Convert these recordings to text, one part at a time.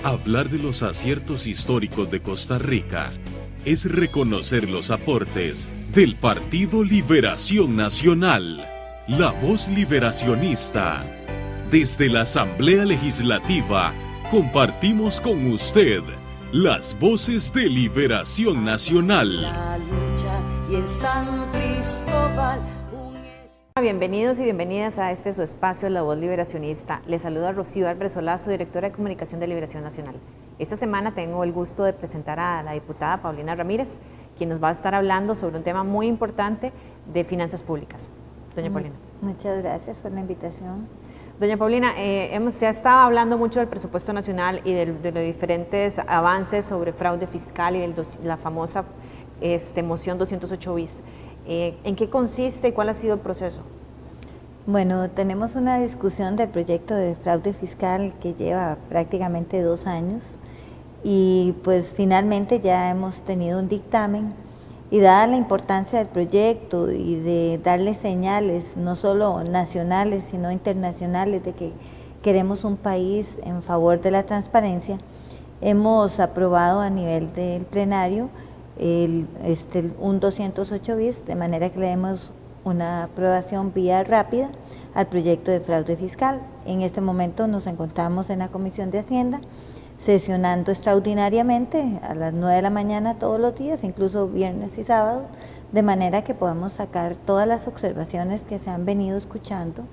Hablar de los aciertos históricos de Costa Rica es reconocer los aportes del Partido Liberación Nacional, la voz liberacionista. Desde la Asamblea Legislativa compartimos con usted las voces de Liberación Nacional. La lucha y en San Cristóbal. Bienvenidos y bienvenidas a su espacio, La Voz Liberacionista. Les saluda Rocío Álvarez Olazo, directora de Comunicación de Liberación Nacional. Esta semana tengo el gusto de presentar a la diputada Paulina Ramírez, quien nos va a estar hablando sobre un tema muy importante de finanzas públicas. Doña Paulina. Muchas gracias por la invitación. Doña Paulina, se ha estado hablando mucho del presupuesto nacional y de los diferentes avances sobre fraude fiscal y la famosa moción 208 bis. ¿En qué consiste y cuál ha sido el proceso? Bueno, tenemos una discusión del proyecto de fraude fiscal que lleva prácticamente 2 años y pues finalmente ya hemos tenido un dictamen y dada la importancia del proyecto y de darle señales no solo nacionales sino internacionales de que queremos un país en favor de la transparencia, hemos aprobado a nivel del plenario un 208 bis, de manera que le demos una aprobación vía rápida al proyecto de fraude fiscal. En este momento nos encontramos en la Comisión de Hacienda, sesionando extraordinariamente a las 9 de la mañana todos los días, incluso viernes y sábados, de manera que podamos sacar todas las observaciones que se han venido escuchando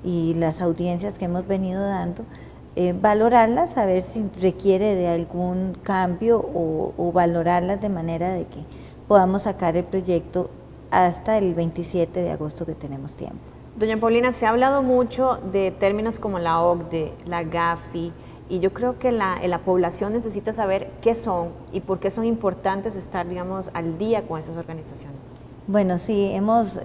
y las audiencias que hemos venido dando, valorarlas, a ver si requiere de algún cambio o valorarlas de manera de que podamos sacar el proyecto hasta el 27 de agosto que tenemos tiempo. Doña Paulina, se ha hablado mucho de términos como la OCDE, la GAFI, y yo creo que la población necesita saber qué son y por qué son importantes estar, digamos, al día con esas organizaciones. Bueno, sí, hemos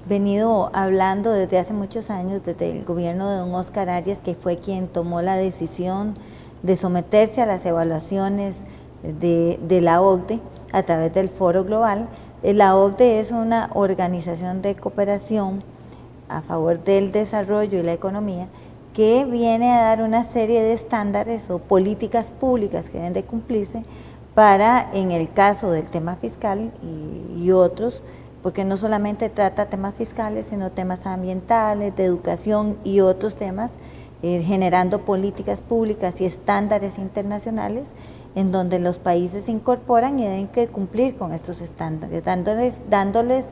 venido hablando desde hace muchos años, desde el gobierno de don Óscar Arias, que fue quien tomó la decisión de someterse a las evaluaciones de la OCDE a través del Foro Global. La OCDE es una organización de cooperación a favor del desarrollo y la economía que viene a dar una serie de estándares o políticas públicas que deben de cumplirse para, en el caso del tema fiscal y otros, porque no solamente trata temas fiscales, sino temas ambientales, de educación y otros temas, generando políticas públicas y estándares internacionales en donde los países se incorporan y deben que cumplir con estos estándares, dándoles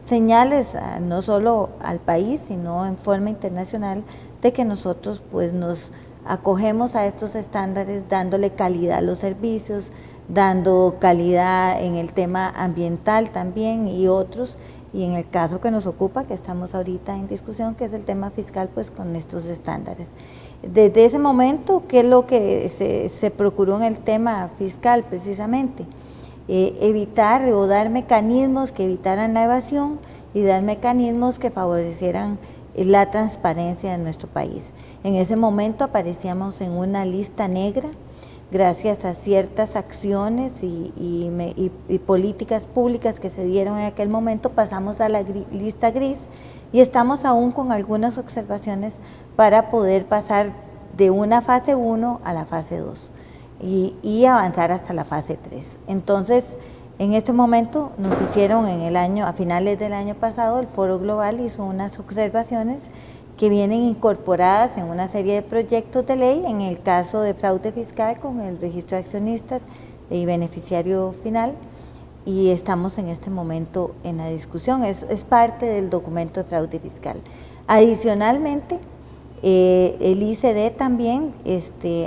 señales no solo al país, sino en forma internacional, de que nosotros pues nos acogemos a estos estándares, dándole calidad a los servicios, dando calidad en el tema ambiental también y otros, y en el caso que nos ocupa, que estamos ahorita en discusión, que es el tema fiscal, pues con estos estándares. Desde ese momento, ¿qué es lo que se procuró en el tema fiscal precisamente? Evitar o dar mecanismos que evitaran la evasión y dar mecanismos que favorecieran la transparencia de nuestro país. En ese momento aparecíamos en una lista negra, gracias a ciertas acciones y políticas públicas que se dieron en aquel momento, pasamos a la lista gris y estamos aún con algunas observaciones para poder pasar de una fase 1 a la fase 2 y avanzar hasta la fase 3. Entonces, en este momento nos hicieron a finales del año pasado, el Foro Global hizo unas observaciones que vienen incorporadas en una serie de proyectos de ley, en el caso de fraude fiscal con el registro de accionistas y beneficiario final, y estamos en este momento en la discusión, es parte del documento de fraude fiscal. Adicionalmente, el ICD también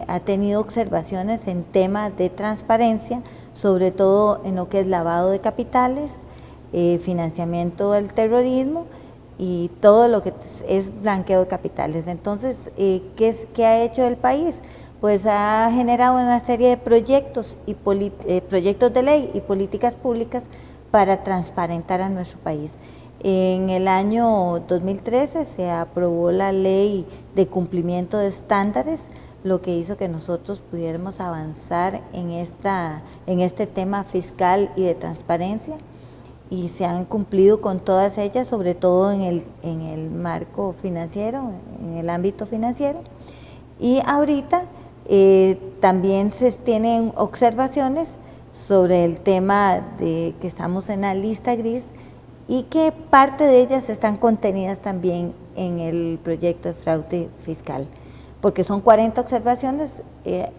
ha tenido observaciones en temas de transparencia, sobre todo en lo que es lavado de capitales, financiamiento del terrorismo y todo lo que es blanqueo de capitales. Entonces, ¿qué ha hecho el país? Pues ha generado una serie de proyectos proyectos de ley y políticas públicas para transparentar a nuestro país. En el año 2013 se aprobó la ley de cumplimiento de estándares, lo que hizo que nosotros pudiéramos avanzar en este tema fiscal y de transparencia, y se han cumplido con todas ellas, sobre todo en el marco financiero, en el ámbito financiero. Y ahorita También se tienen observaciones sobre el tema de que estamos en la lista gris y que parte de ellas están contenidas también en el proyecto de fraude fiscal, porque son 40 observaciones,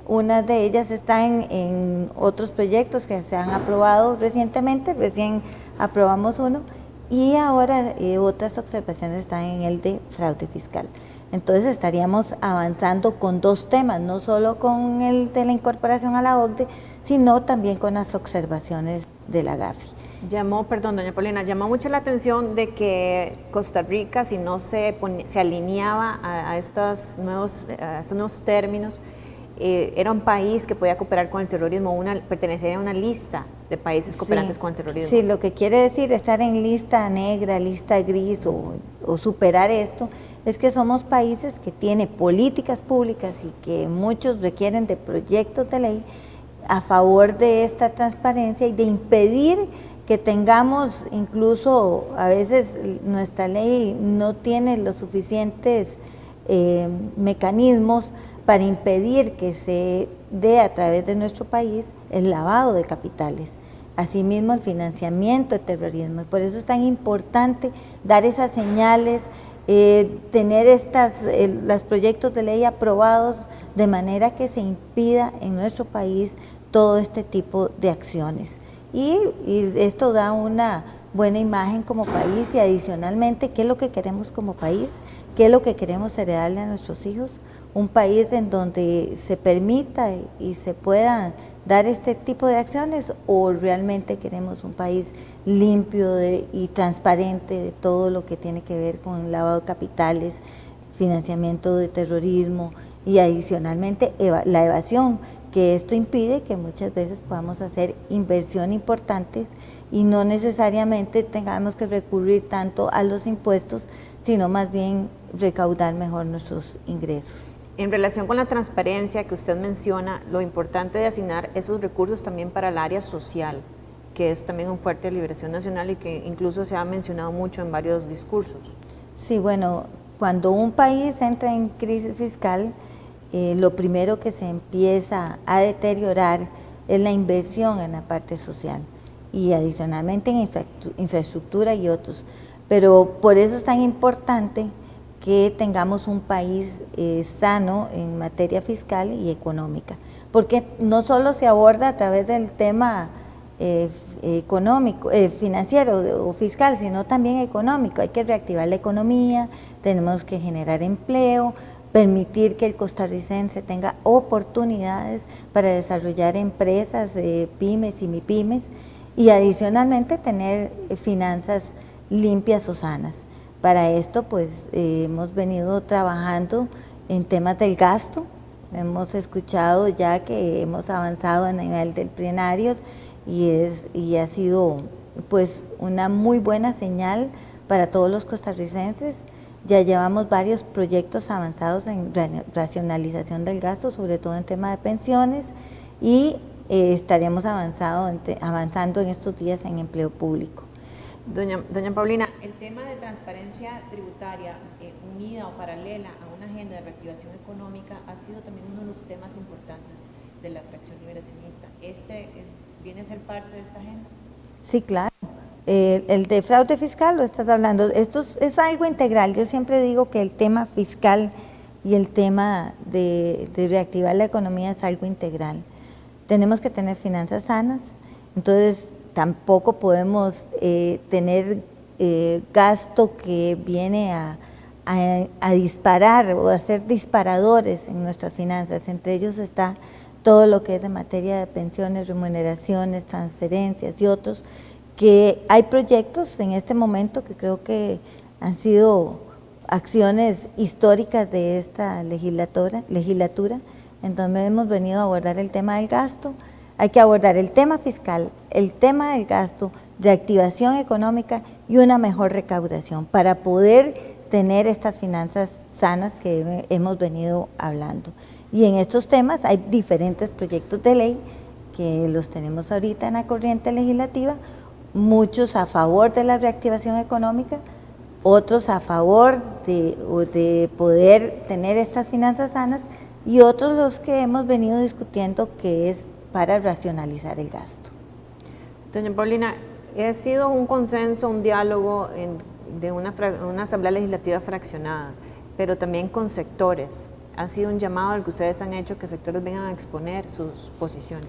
unas de ellas están en otros proyectos que se han aprobado recientemente, recién aprobamos uno, y ahora otras observaciones están en el de fraude fiscal. Entonces estaríamos avanzando con dos temas, no solo con el de la incorporación a la OCDE, sino también con las observaciones de la GAFI. Doña Paulina, llamó mucho la atención de que Costa Rica, si no se alineaba a estos nuevos términos, era un país que podía cooperar con el terrorismo, pertenecía a una lista de países cooperantes con el terrorismo. Sí, lo que quiere decir estar en lista negra, lista gris o superar esto, es que somos países que tienen políticas públicas y que muchos requieren de proyectos de ley a favor de esta transparencia y de impedir que tengamos, incluso a veces nuestra ley no tiene los suficientes mecanismos para impedir que se dé a través de nuestro país el lavado de capitales, asimismo el financiamiento de terrorismo. Y por eso es tan importante dar esas señales, tener los proyectos de ley aprobados de manera que se impida en nuestro país todo este tipo de acciones. Y esto da una buena imagen como país y adicionalmente, ¿qué es lo que queremos como país? ¿Qué es lo que queremos heredarle a nuestros hijos? Un país en donde se permita y se puedan dar este tipo de acciones, o realmente queremos un país limpio y transparente de todo lo que tiene que ver con el lavado de capitales, financiamiento de terrorismo y adicionalmente la evasión, que esto impide que muchas veces podamos hacer inversión importantes y no necesariamente tengamos que recurrir tanto a los impuestos, sino más bien recaudar mejor nuestros ingresos. En relación con la transparencia que usted menciona, lo importante de asignar esos recursos también para el área social, que es también un fuerte de Liberación Nacional y que incluso se ha mencionado mucho en varios discursos. Sí, bueno, cuando un país entra en crisis fiscal, lo primero que se empieza a deteriorar es la inversión en la parte social y adicionalmente en infraestructura y otros. Pero por eso es tan importante que tengamos un país sano en materia fiscal y económica, porque no solo se aborda a través del tema económico, financiero o fiscal, sino también económico. Hay que reactivar la economía, tenemos que generar empleo, permitir que el costarricense tenga oportunidades para desarrollar empresas, pymes y mipymes, y adicionalmente tener finanzas limpias o sanas. Para esto, pues, hemos venido trabajando en temas del gasto. Hemos escuchado ya que hemos avanzado a nivel del plenario y ha sido, pues, una muy buena señal para todos los costarricenses. Ya llevamos varios proyectos avanzados en racionalización del gasto, sobre todo en tema de pensiones, y estaremos avanzando en estos días en empleo público. Doña Paulina, el tema de transparencia tributaria unida o paralela a una agenda de reactivación económica ha sido también uno de los temas importantes de la fracción liberacionista. ¿Viene a ser parte de esta agenda? Sí, claro. El de fraude fiscal lo estás hablando, esto es algo integral. Yo siempre digo que el tema fiscal y el tema de reactivar la economía es algo integral. Tenemos que tener finanzas sanas, entonces tampoco podemos tener gasto que viene a disparar o a ser disparadores en nuestras finanzas. Entre ellos está todo lo que es de materia de pensiones, remuneraciones, transferencias y otros, que hay proyectos en este momento que creo que han sido acciones históricas de esta legislatura, en donde hemos venido a abordar el tema del gasto. Hay que abordar el tema fiscal, el tema del gasto, reactivación económica y una mejor recaudación para poder tener estas finanzas sanas que hemos venido hablando. Y en estos temas hay diferentes proyectos de ley que los tenemos ahorita en la corriente legislativa, muchos a favor de la reactivación económica, otros a favor de poder tener estas finanzas sanas, y otros los que hemos venido discutiendo que es para racionalizar el gasto. Doña Paulina, ha sido un consenso, un diálogo de una asamblea legislativa fraccionada, pero también con sectores. ¿Ha sido un llamado al que ustedes han hecho que sectores vengan a exponer sus posiciones?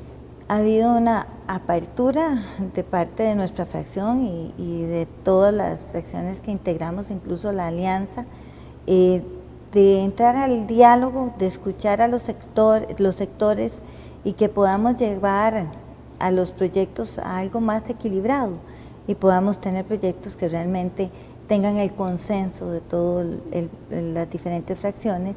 Ha habido una apertura de parte de nuestra fracción y de todas las fracciones que integramos, incluso la alianza, de entrar al diálogo, de escuchar a los sectores y que podamos llevar a los proyectos a algo más equilibrado y podamos tener proyectos que realmente tengan el consenso de todas las diferentes fracciones.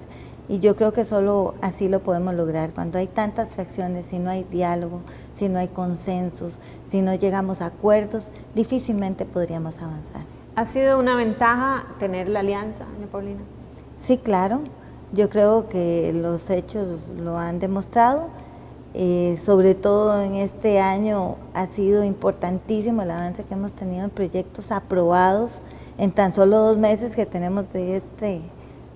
Y yo creo que solo así lo podemos lograr. Cuando hay tantas fracciones, si no hay diálogo, si no hay consensos, si no llegamos a acuerdos, difícilmente podríamos avanzar. ¿Ha sido una ventaja tener la alianza, doña Paulina? Sí, claro. Yo creo que los hechos lo han demostrado. Sobre todo en este año ha sido importantísimo el avance que hemos tenido en proyectos aprobados en tan solo 2 meses que tenemos del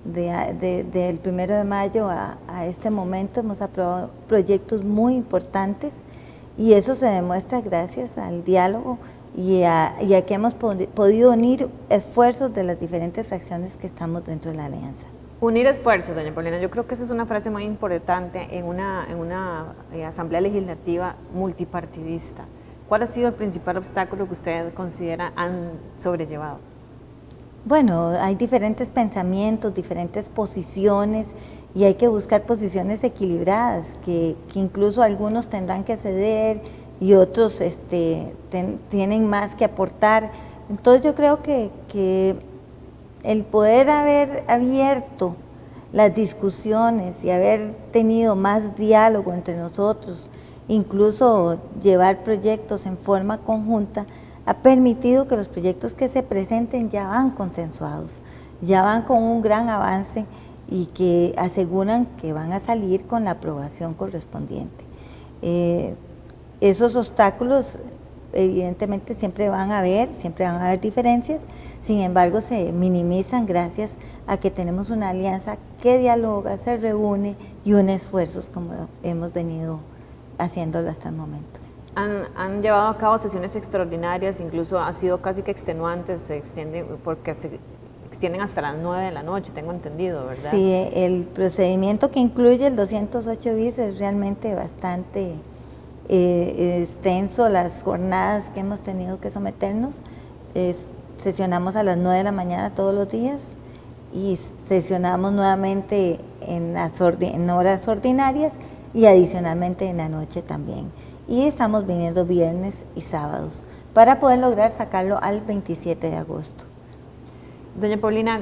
1 de mayo a este momento. Hemos aprobado proyectos muy importantes y eso se demuestra gracias al diálogo y a que hemos podido unir esfuerzos de las diferentes fracciones que estamos dentro de la alianza. Unir esfuerzos, doña Paulina, yo creo que esa es una frase muy importante en una asamblea legislativa multipartidista. ¿Cuál ha sido el principal obstáculo que usted considera han sobrellevado? Bueno, hay diferentes pensamientos, diferentes posiciones y hay que buscar posiciones equilibradas, que incluso algunos tendrán que ceder y otros tienen más que aportar. Entonces yo creo que el poder haber abierto las discusiones y haber tenido más diálogo entre nosotros, incluso llevar proyectos en forma conjunta, ha permitido que los proyectos que se presenten ya van consensuados, ya van con un gran avance y que aseguran que van a salir con la aprobación correspondiente. Esos obstáculos evidentemente siempre van a haber diferencias, sin embargo se minimizan gracias a que tenemos una alianza que dialoga, se reúne y une esfuerzos como hemos venido haciéndolo hasta el momento. Han llevado a cabo sesiones extraordinarias, incluso ha sido casi que extenuantes, porque se extienden hasta las 9 de la noche, tengo entendido, ¿verdad? Sí, el procedimiento que incluye el 208 bis es realmente bastante extenso. Las jornadas que hemos tenido que someternos, sesionamos a las 9 de la mañana todos los días y sesionamos nuevamente en horas ordinarias y adicionalmente en la noche también. Y estamos viniendo viernes y sábados para poder lograr sacarlo al 27 de agosto. Doña Paulina,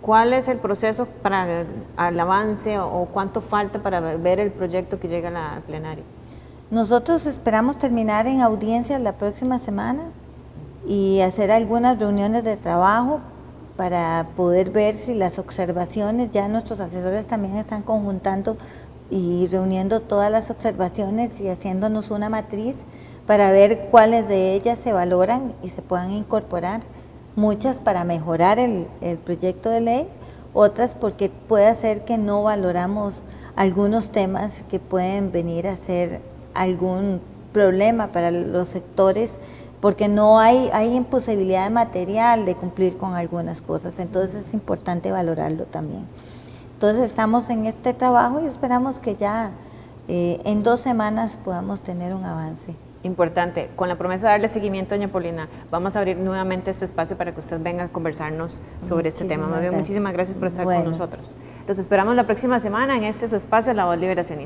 ¿cuál es el proceso para el avance o cuánto falta para ver el proyecto que llega al plenario? Nosotros esperamos terminar en audiencia la próxima semana y hacer algunas reuniones de trabajo para poder ver si las observaciones, ya nuestros asesores también están conjuntando y reuniendo todas las observaciones y haciéndonos una matriz para ver cuáles de ellas se valoran y se puedan incorporar, muchas para mejorar el proyecto de ley, otras porque puede ser que no valoramos algunos temas que pueden venir a ser algún problema para los sectores, porque no hay imposibilidad material de cumplir con algunas cosas, entonces es importante valorarlo también. Entonces estamos en este trabajo y esperamos que ya en 2 semanas podamos tener un avance. Importante, con la promesa de darle seguimiento, doña Paulina, vamos a abrir nuevamente este espacio para que usted venga a conversarnos sobre este tema. Muchísimas gracias por estar con nosotros. Los esperamos la próxima semana en este su espacio, La Voz Liberacionista.